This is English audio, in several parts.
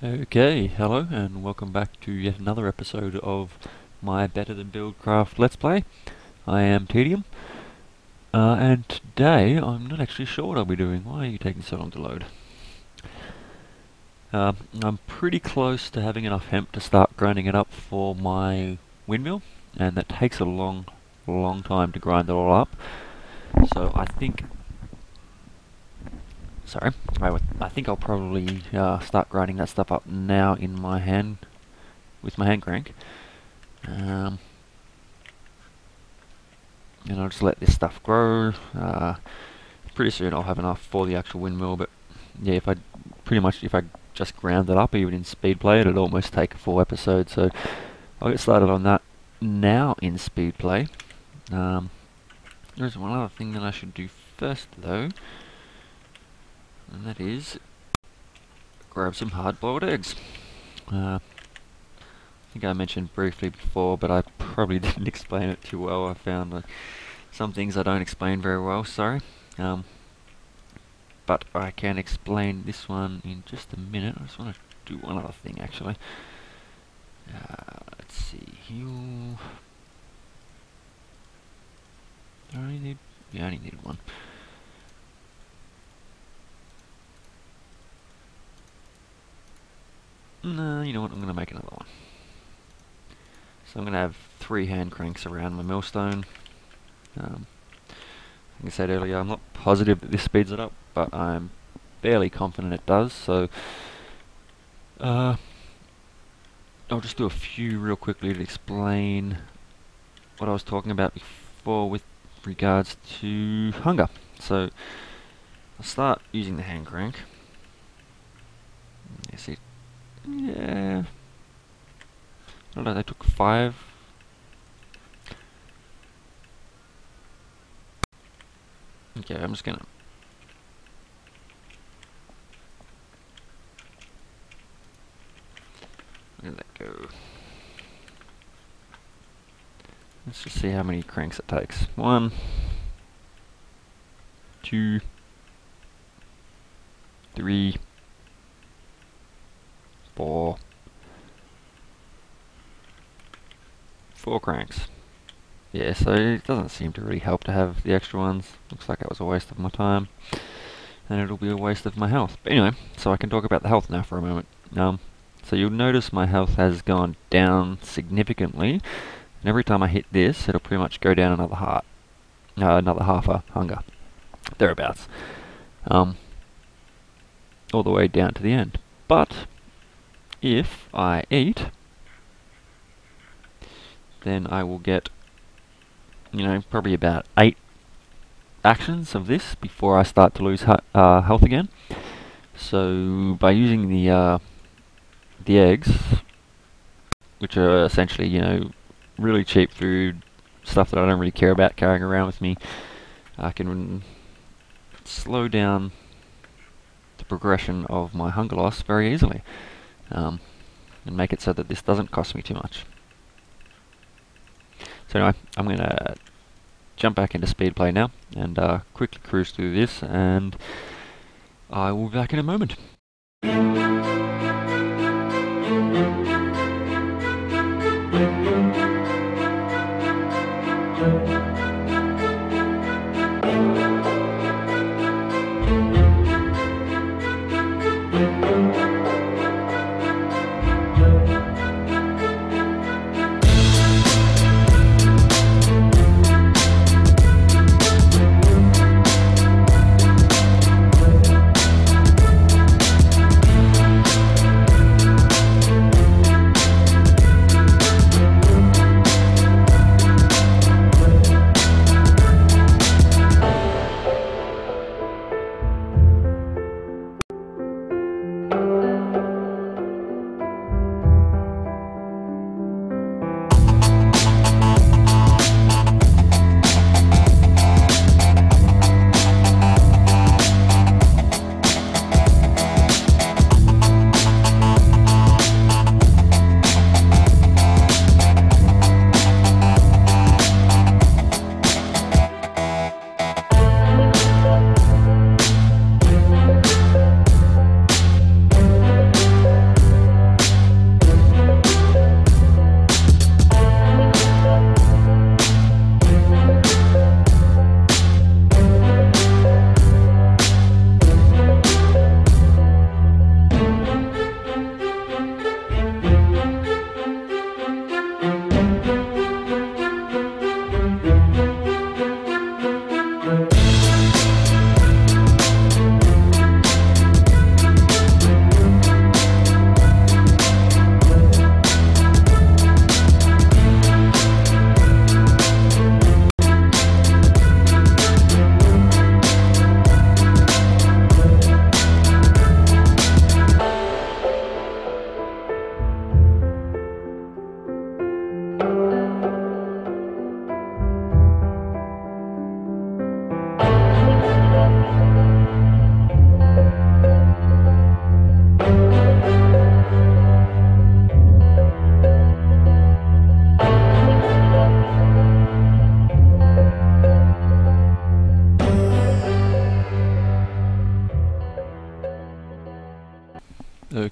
Okay, hello and welcome back to yet another episode of my Better Than BuildCraft Let's Play. I am Tedium, and today I'm not actually sure what I'll be doing. Why are you taking so long to load? I'm pretty close to having enough hemp to start grinding it up for my windmill, and that takes a long time to grind it all up. So I think I'll probably start grinding that stuff up now in my hand, with my hand crank. And I'll just let this stuff grow. Pretty soon I'll have enough for the actual windmill, but yeah, if I just ground it up, even in speed play, it'd almost take a full episode, so I'll get started on that now in speed play. There's one other thing that I should do first though, and that is grab some hard-boiled eggs. I think I mentioned briefly before, but I probably didn't explain it too well. I found some things I don't explain very well, sorry. But I can explain this one in just a minute. I just want to do one other thing actually. Let's see here. I only need one. No, you know what, I'm going to make another one. So I'm going to have 3 hand cranks around my millstone. Like I said earlier, I'm not positive that this speeds it up, but I'm fairly confident it does, so I'll just do a few real quickly to explain what I was talking about before with regards to hunger. So I'll start using the hand crank. You see, yeah, I don't know, they took 5. Okay, I'm just gonna let that go. Let's just see how many cranks it takes. 1, 2, 3, 4 cranks. Yeah, so it doesn't seem to really help to have the extra ones. Looks like it was a waste of my time, and it'll be a waste of my health. But anyway, so I can talk about the health now for a moment. So you'll notice my health has gone down significantly, and every time I hit this, it'll pretty much go down another half a hunger, thereabouts, all the way down to the end. But if I eat, then I will get, probably about 8 actions of this before I start to lose health again. So by using the eggs, which are essentially, really cheap food, stuff that I don't really care about carrying around with me, I can slow down the progression of my hunger loss very easily, and make it so that this doesn't cost me too much. So anyway, I'm going to jump back into speed play now and quickly cruise through this, and I will be back in a moment.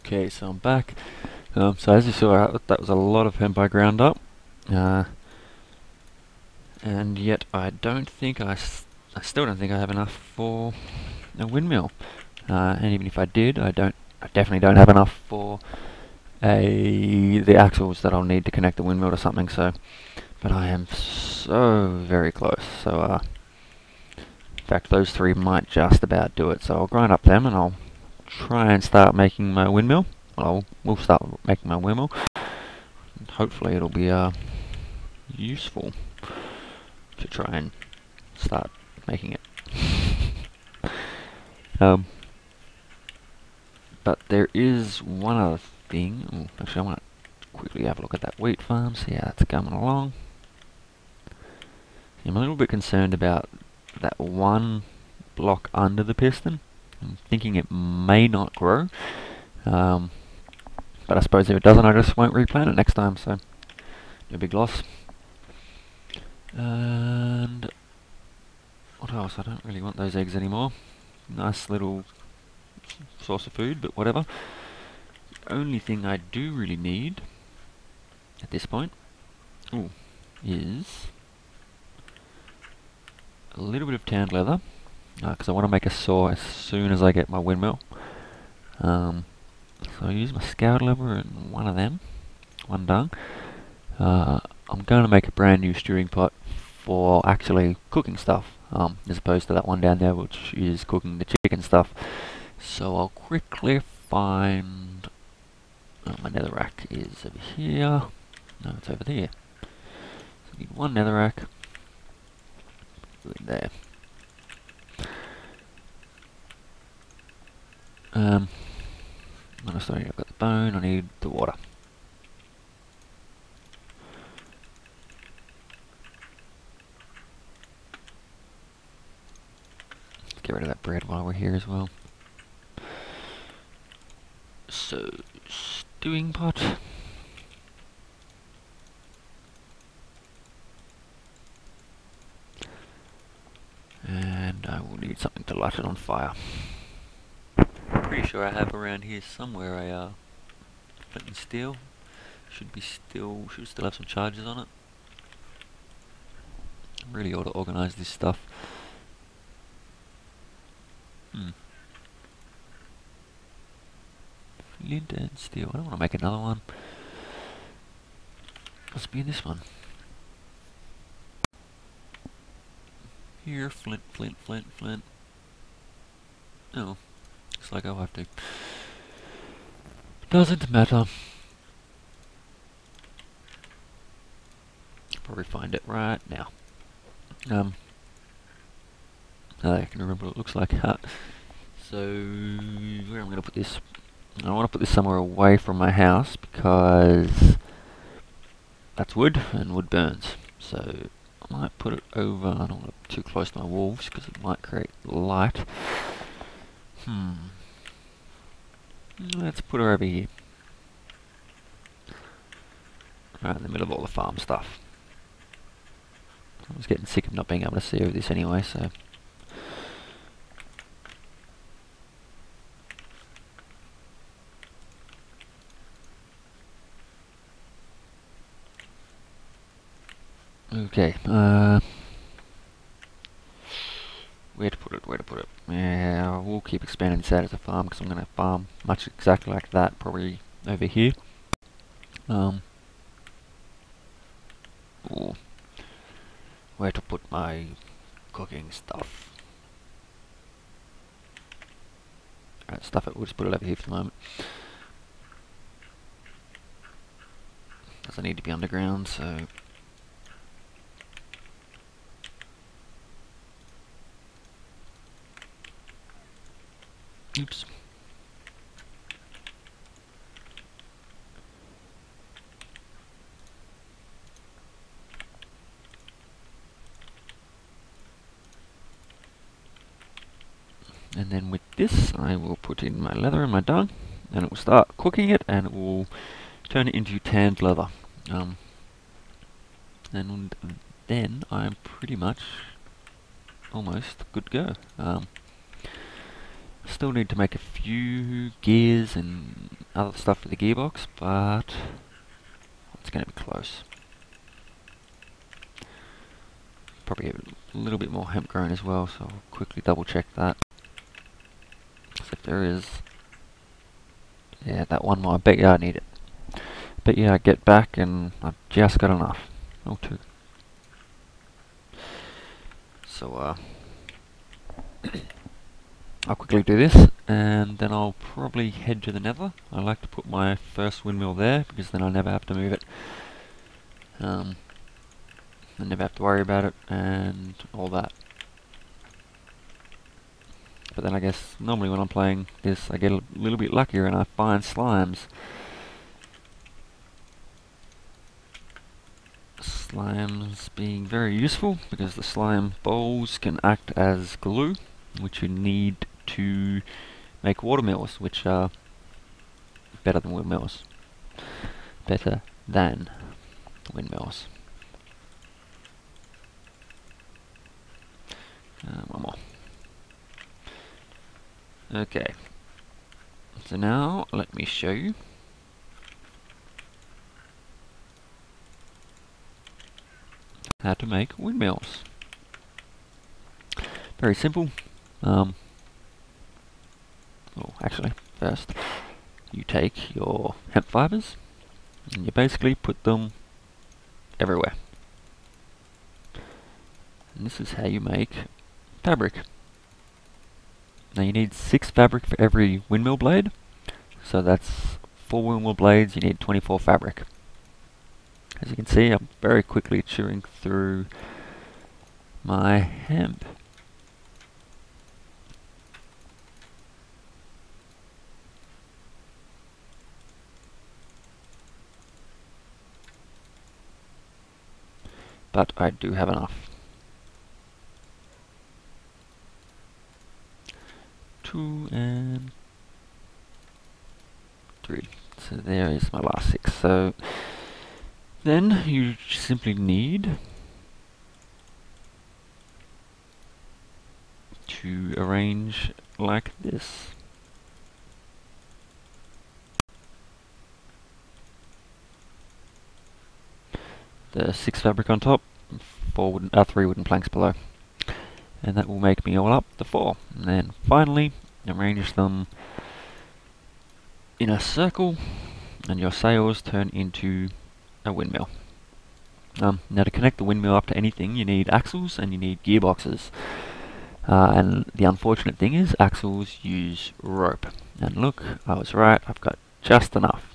Okay, so I'm back. So as you saw, that was a lot of hemp I ground up. And yet I still don't think I have enough for a windmill. And even if I did, I definitely don't have enough for the axles that I'll need to connect the windmill to something. So, but I am so very close. So, in fact, those three might just about do it. So I'll grind up them, and I'll try and start making my windmill. Well, we'll start making my windmill. And hopefully, it'll be useful to try and start making it. But there is one other thing. Ooh, actually, I want to quickly have a look at that wheat farm, see how that's coming along. I'm a little bit concerned about that one block under the piston. I'm thinking it may not grow. But I suppose if it doesn't, I just won't replant it next time, so no big loss. And what else? I don't really want those eggs anymore. Nice little source of food, but whatever. The only thing I do really need at this point is a little bit of tanned leather, because I want to make a saw as soon as I get my windmill. So I use my scoured leather and one of them, one dung. I'm going to make a brand new stewing pot for actually cooking stuff, as opposed to that one down there which is cooking the chicken stuff. So I'll quickly find... my netherrack is over here. No, it's over there. So I need one netherrack. Go in there. I've got the bone, I need the water. Let's get rid of that bread while we're here as well. So, stewing pot. And I will need something to light it on fire. Pretty sure I have around here somewhere a flint and steel. Should still have some charges on it. I really ought to organise this stuff. Flint and steel. I don't want to make another one. Must be in this one. Here, flint, flint, flint, flint. Oh, looks like I'll have to. Doesn't matter. Probably find it right now. I can remember what it looks like. So, where am I going to put this? I want to put this somewhere away from my house because that's wood and wood burns. So I might put it over. I don't want it too close to my walls because it might create light. Let's put her over here. Right in the middle of all the farm stuff. I was getting sick of not being able to see over this anyway, so. Okay, where to put it, where to put it? Yeah, we'll keep expanding this out as a farm because I'm going to farm much exactly like that, probably over here. Where to put my cooking stuff? Alright, stuff it, we'll just put it over here for the moment. Doesn't need to be underground, so... Oops. And then with this, I will put in my leather and my dung, and it will start cooking it, and it will turn it into tanned leather. And then I'm pretty much almost good to go. Still need to make a few gears and other stuff for the gearbox, but it's going to be close. Probably a little bit more hemp grown as well, so I'll quickly double check that. So if there is, yeah, that one more, I bet you I need it. But yeah, I get back and I've just got enough. Oh, two. So I'll quickly do this, and then I'll probably head to the nether. I like to put my first windmill there, because then I never have to move it. I never have to worry about it, and all that. But then I guess, normally when I'm playing this, I get a little bit luckier and I find slimes. Slimes being very useful, because the slime balls can act as glue, which you need to make watermills, which are better than windmills. Better than windmills. One more. Okay. So now, let me show you. How to make windmills. Very simple. Oh, actually, first you take your hemp fibers and you basically put them everywhere. And this is how you make fabric. Now you need 6 fabric for every windmill blade, so that's 4 windmill blades, you need 24 fabric. As you can see, I'm very quickly chewing through my hemp. But I do have enough. 2 and 3. So there is my last 6. So then you simply need to arrange like this. The 6 fabric on top, 3 wooden planks below. And that will make me all up to 4. And then finally arrange them in a circle, and your sails turn into a windmill. Now to connect the windmill up to anything, you need axles and you need gearboxes. And the unfortunate thing is, axles use rope. And look, I was right, I've got just enough.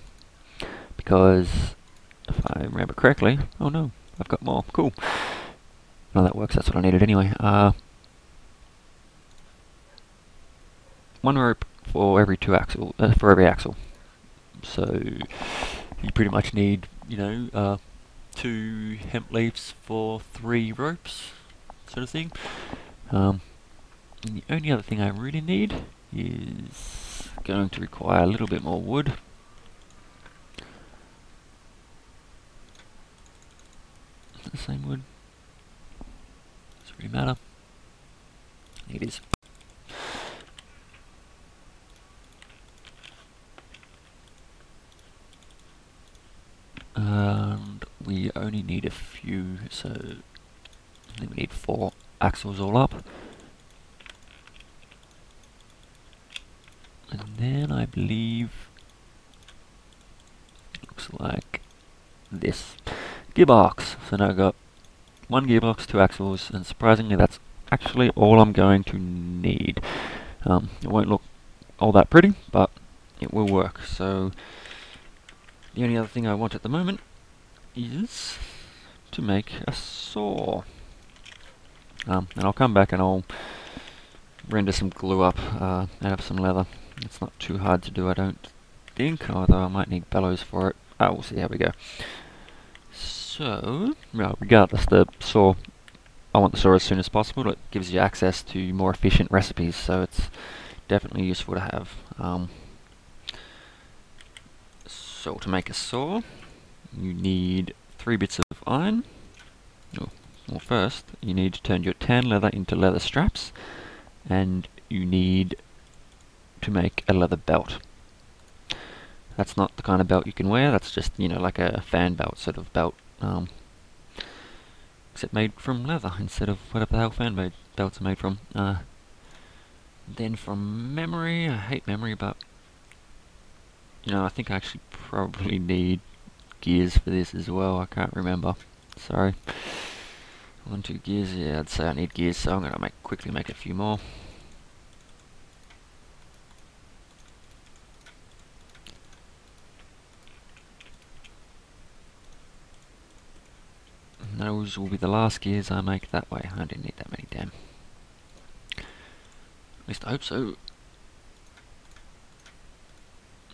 Because, if I remember correctly, oh no, I've got more, cool. No, that works, that's what I needed anyway. 1 rope for every 2 axle, for every axle. So, you pretty much need, 2 hemp leaves for 3 ropes, sort of thing. And the only other thing I really need is going to require a little bit more wood. Is it the same wood? Doesn't really matter. It is. And we only need a few, so I think we need 4 axles all up. And then I believe it looks like this. Gearbox. So now I've got 1 gearbox, 2 axles, and surprisingly that's actually all I'm going to need. It won't look all that pretty, but it will work. So the only other thing I want at the moment is to make a saw. And I'll come back and I'll render some glue up out of some leather. It's not too hard to do, I don't think, although I might need bellows for it. We'll see how we go. So, well, regardless, the saw, I want the saw as soon as possible. It gives you access to more efficient recipes, so it's definitely useful to have. So to make a saw, you need 3 bits of iron. Well, first, you need to turn your tan leather into leather straps, and you need to make a leather belt. That's not the kind of belt you can wear, that's just, you know, like a fan belt sort of belt, except made from leather instead of whatever the hell fan belts are made from. Then from memory, I hate memory, but you know, I think I actually probably need gears for this as well. I can't remember. Sorry. 1, 2 gears. Yeah, I'd say I need gears, so I'm gonna quickly make a few more. And those will be the last gears I make that way. I didn't need that many, damn. At least I hope so.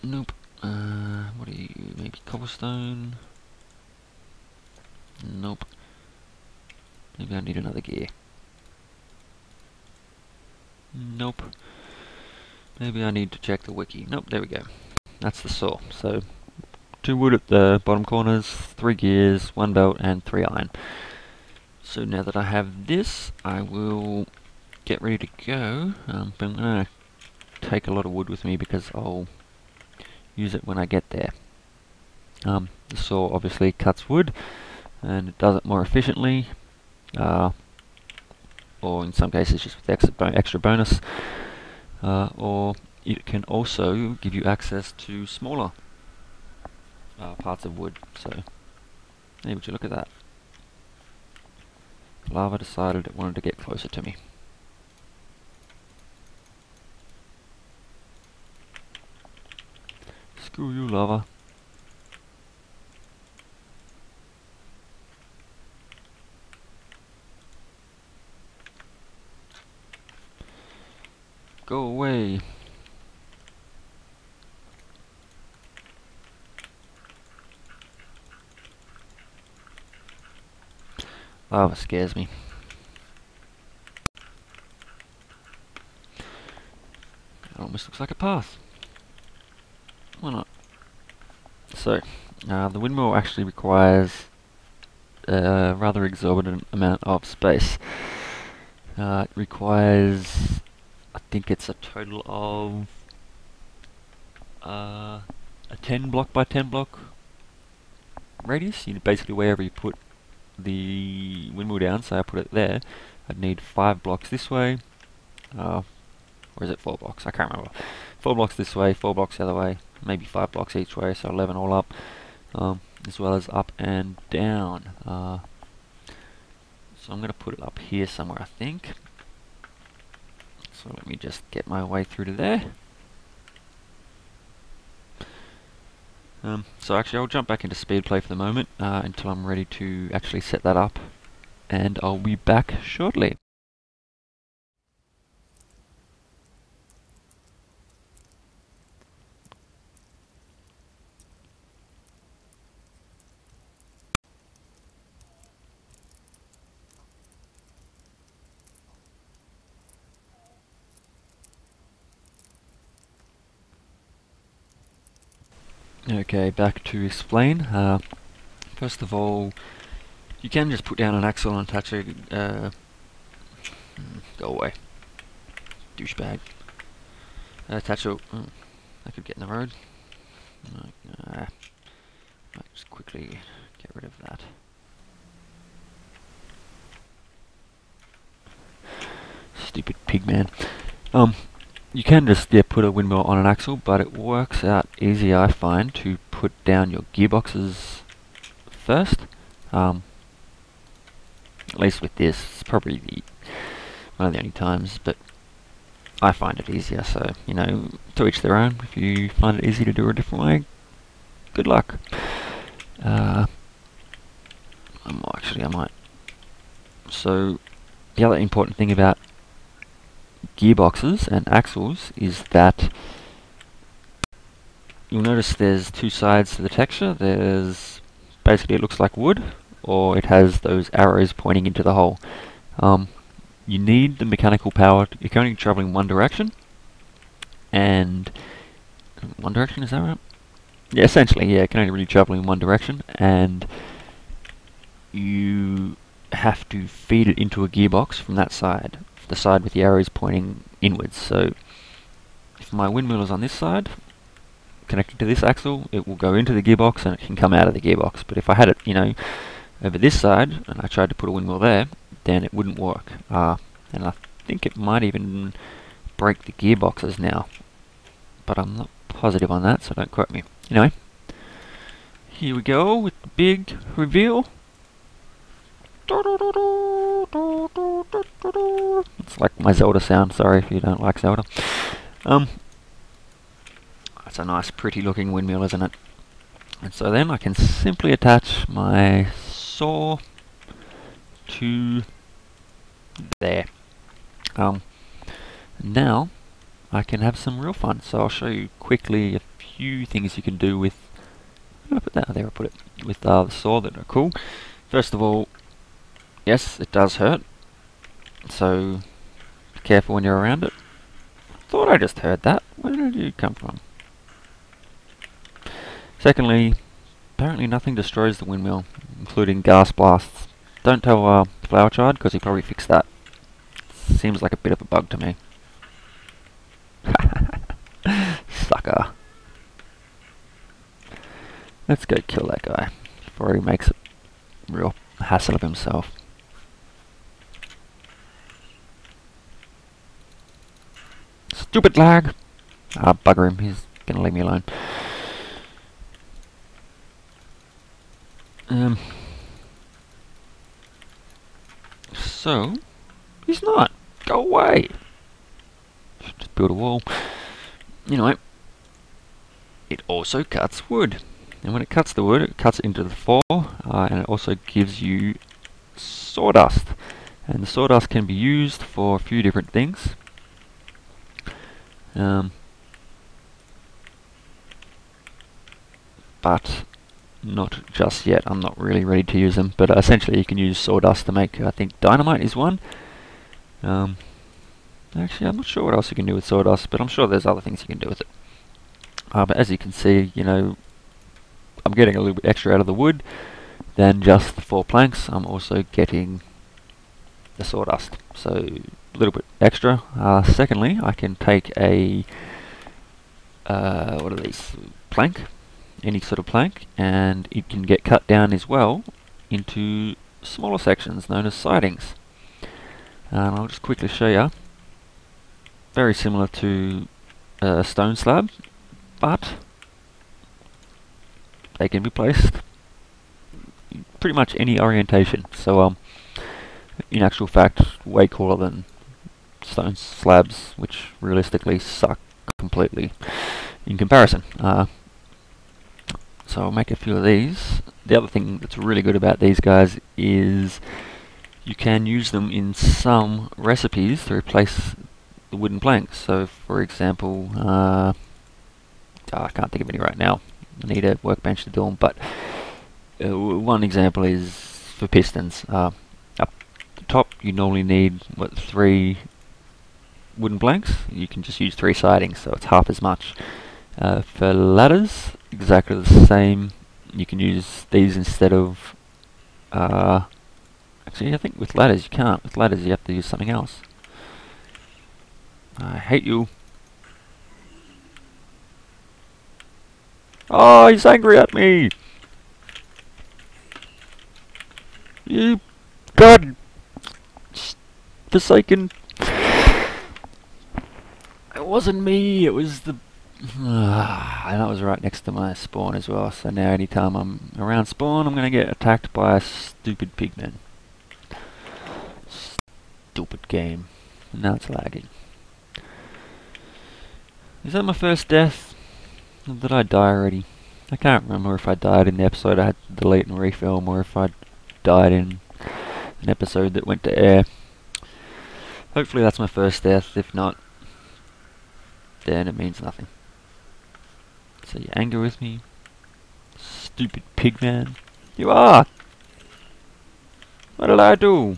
Nope. What are you? Maybe cobblestone? Nope. Maybe I need another gear. Nope. Maybe I need to check the wiki. Nope, there we go. That's the saw. So, 2 wood at the bottom corners, 3 gears, 1 belt, and 3 iron. So now that I have this, I will get ready to go. But I'm going to take a lot of wood with me because I'll use it when I get there. The saw obviously cuts wood, and it does it more efficiently, or in some cases just with extra bonus, or it can also give you access to smaller parts of wood. So, hey, would you look at that? Lava decided it wanted to get closer to me. Screw you, lava. Go away. Lava scares me. It almost looks like a path. Why not? So, the windmill actually requires a rather exorbitant amount of space. It requires, I think it's a total of a 10 block by 10 block radius. You basically, wherever you put the windmill down, so I put it there, I'd need 5 blocks this way, or is it 4 blocks? I can't remember. 4 blocks this way, 4 blocks the other way, maybe 5 blocks each way, so 11 all up, as well as up and down. So I'm going to put it up here somewhere, I think. So let me just get my way through to there. So actually I'll jump back into speed play for the moment, until I'm ready to actually set that up, and I'll be back shortly. Okay, back to explain. First of all, you can just put down an axle and attach a... go away. Douchebag. Attach a... I could get in the road. Might just quickly get rid of that. Stupid pig man. You can just put a windmill on an axle, but it works out easier, I find, to put down your gearboxes first. At least with this, it's probably one of the only times, but I find it easier, so, you know, to each their own. If you find it easy to do it a different way, good luck. Actually, I might. So, the other important thing about gearboxes and axles is that you'll notice there's 2 sides to the texture. There's basically, it looks like wood, or it has those arrows pointing into the hole. You need the mechanical power. You're only traveling one direction, and one direction, is that right? Yeah, essentially, yeah, it can only really travel in one direction, and you have to feed it into a gearbox from that side, the side with the arrows pointing inwards. So if my windmill is on this side, connected to this axle, it will go into the gearbox and it can come out of the gearbox. But if I had it, you know, over this side and I tried to put a windmill there, then it wouldn't work. And I think it might even break the gearboxes now, but I'm not positive on that, so don't quote me. Anyway, here we go with the big reveal. It's like my Zelda sound, sorry if you don't like Zelda. That's a nice pretty looking windmill, isn't it? And so then I can simply attach my saw to there. Now I can have some real fun. So I'll show you quickly a few things you can do with, I put that there, I put it with the saw that are cool. First of all, yes, it does hurt, so be careful when you're around it. Thought I just heard that. Where did you come from? Secondly, apparently nothing destroys the windmill, including gas blasts. Don't tell Flower Child, because he probably fixed that. Seems like a bit of a bug to me. Sucker. Let's go kill that guy before he makes a real hassle of himself. Stupid lag! Ah, bugger him, he's gonna leave me alone. So, he's not. Go away! Just build a wall. Anyway, it also cuts wood. And when it cuts the wood, it cuts it into the four, and it also gives you sawdust. And the sawdust can be used for a few different things. But not just yet. I'm not really ready to use them. But essentially you can use sawdust to make, I think, dynamite is one. Actually, I'm not sure what else you can do with sawdust, but I'm sure there's other things you can do with it. But as you can see, you know, I'm getting a little bit extra out of the wood than just the 4 planks. I'm also getting the sawdust, so a little bit extra. Secondly, I can take a what are these? Plank, any sort of plank, and it can get cut down as well into smaller sections known as sidings. And I'll just quickly show you. Very similar to a stone slab, but they can be placed pretty much any orientation. So in actual fact, way cooler than stone slabs, which realistically suck completely in comparison. So I'll make a few of these. The other thing that's really good about these guys is you can use them in some recipes to replace the wooden planks. So for example, I can't think of any right now. I need a workbench to do them, but one example is for pistons. Up the top you normally need, what, 3 wooden planks? You can just use 3 sidings, so it's half as much. For ladders, exactly the same. You can use these instead of... actually, I think with ladders you can't. With ladders you have to use something else. I hate you. Oh, he's angry at me! You... God... forsaken... It wasn't me, it was the... and that was right next to my spawn as well, so now anytime I'm around spawn I'm gonna get attacked by a stupid pigman. Stupid game. And now it's lagging. Is that my first death? Or did I die already? I can't remember if I died in the episode I had to delete and refilm, or if I died in an episode that went to air. Hopefully that's my first death. If not, then it means nothing. So you anger with me? Stupid pigman. You are! What did I do?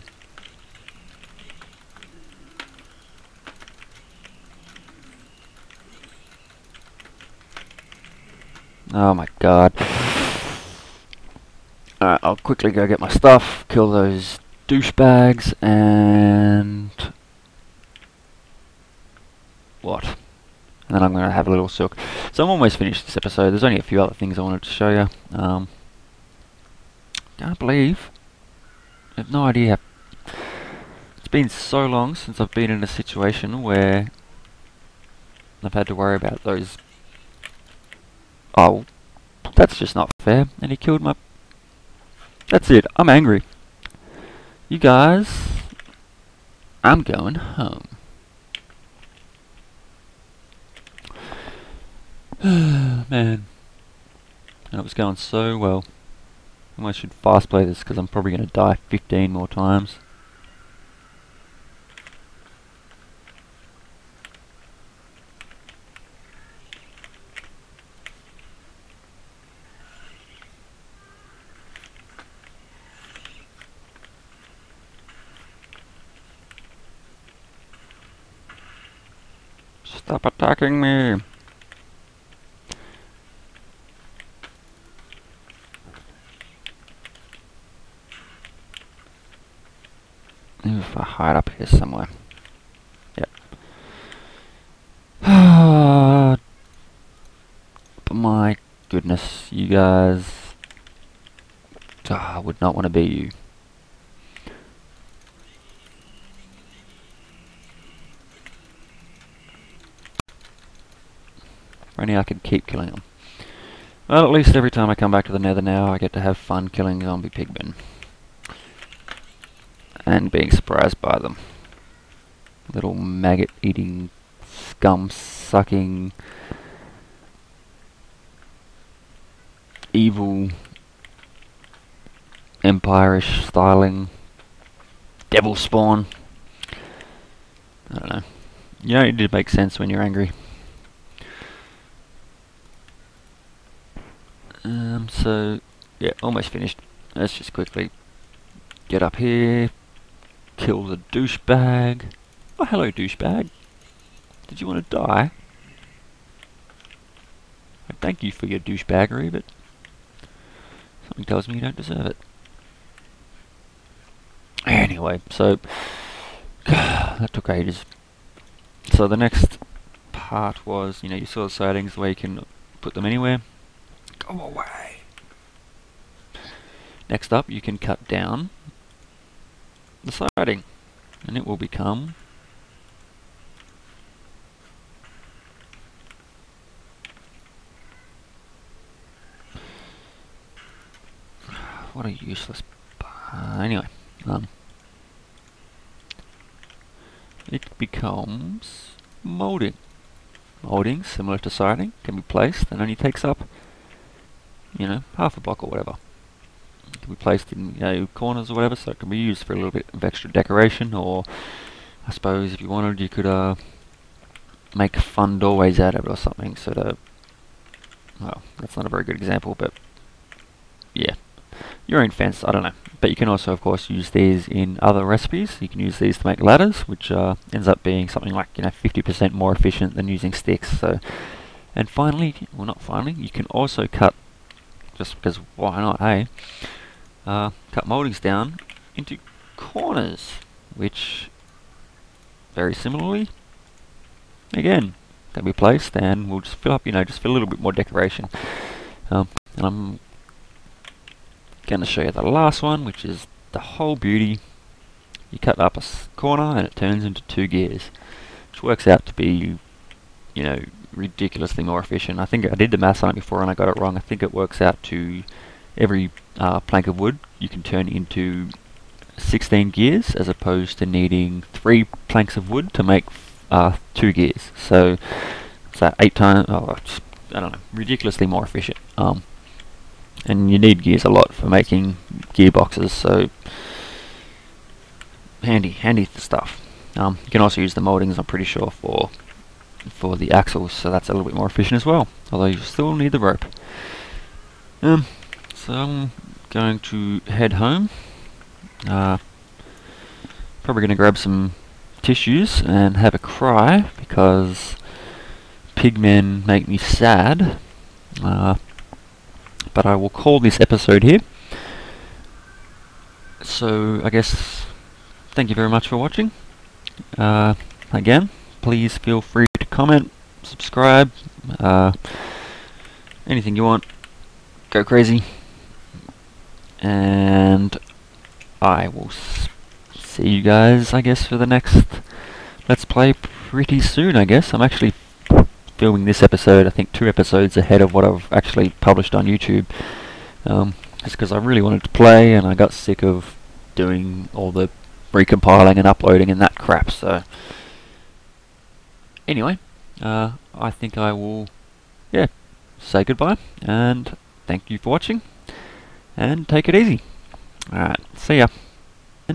Oh my god. Alright, I'll quickly go get my stuff, kill those douchebags, and... what? and then I'm going to have a little silk. So I'm almost finished this episode. There's only a few other things I wanted to show you. Can't believe, I have no idea. It's been so long since I've been in a situation where I've had to worry about those. Oh, that's just not fair. And he killed my... That's it. I'm angry. You guys, I'm going home. Man. And it was going so well. I should fast play this because I'm probably going to die 15 more times. Stop attacking me! If I hide up here somewhere. Yep. But my goodness, you guys... I would not want to be you. If only I could keep killing them. Well, at least every time I come back to the Nether now, I get to have fun killing zombie pigmen. And being surprised by them. Little maggot-eating, scum-sucking, evil, empire-ish styling, devil spawn. I don't know. You know, it did make sense when you're angry. So, yeah, almost finished. Let's just quickly get up here. Kill the douchebag. Oh, hello, douchebag. Did you want to die? I thank you for your douchebaggery, but something tells me you don't deserve it. Anyway, so that took ages. So the next part was, you know, you saw the sightings where you can put them anywhere. Go away. Next up, you can cut down the siding, and it will become what a useless anyway, it becomes molding. Molding, similar to siding, can be placed and only takes up, you know, half a block or whatever. It can be placed in, you know, corners or whatever, so it can be used for a little bit of extra decoration, or I suppose if you wanted you could make fun doorways out of it or something, so that, well, that's not a very good example, but yeah, your own fence, I don't know. But you can also, of course, use these in other recipes. You can use these to make ladders, which ends up being something like, you know, 50% more efficient than using sticks. So, and finally, well, not finally, you can also cut, just because why not, hey? Cut moldings down into corners, which very similarly, again, can be placed and we'll just fill up, you know, just for a little bit more decoration. And I'm going to show you the last one, which is the whole beauty. You cut up a corner and it turns into 2 gears, which works out to be, you know, ridiculously more efficient. I think I did the maths on it before and I got it wrong. I think it works out to every plank of wood you can turn into 16 gears, as opposed to needing 3 planks of wood to make 2 gears. So it's 8 times, oh, I don't know, ridiculously more efficient. And you need gears a lot for making gearboxes, so handy stuff. You can also use the moldings, I'm pretty sure, for the axles, so that's a little bit more efficient as well, although you still need the rope. So I'm going to head home. Probably going to grab some tissues and have a cry, because pigmen make me sad. But I will call this episode here. So I guess thank you very much for watching. Again, please feel free to comment, subscribe, anything you want, go crazy, and I will see you guys, I guess, for the next Let's Play pretty soon, I guess. I'm actually filming this episode, I think 2 episodes ahead of what I've actually published on YouTube, just because I really wanted to play and I got sick of doing all the recompiling and uploading and that crap. So anyway, I think I will say goodbye and thank you for watching and take it easy. Alright, see ya.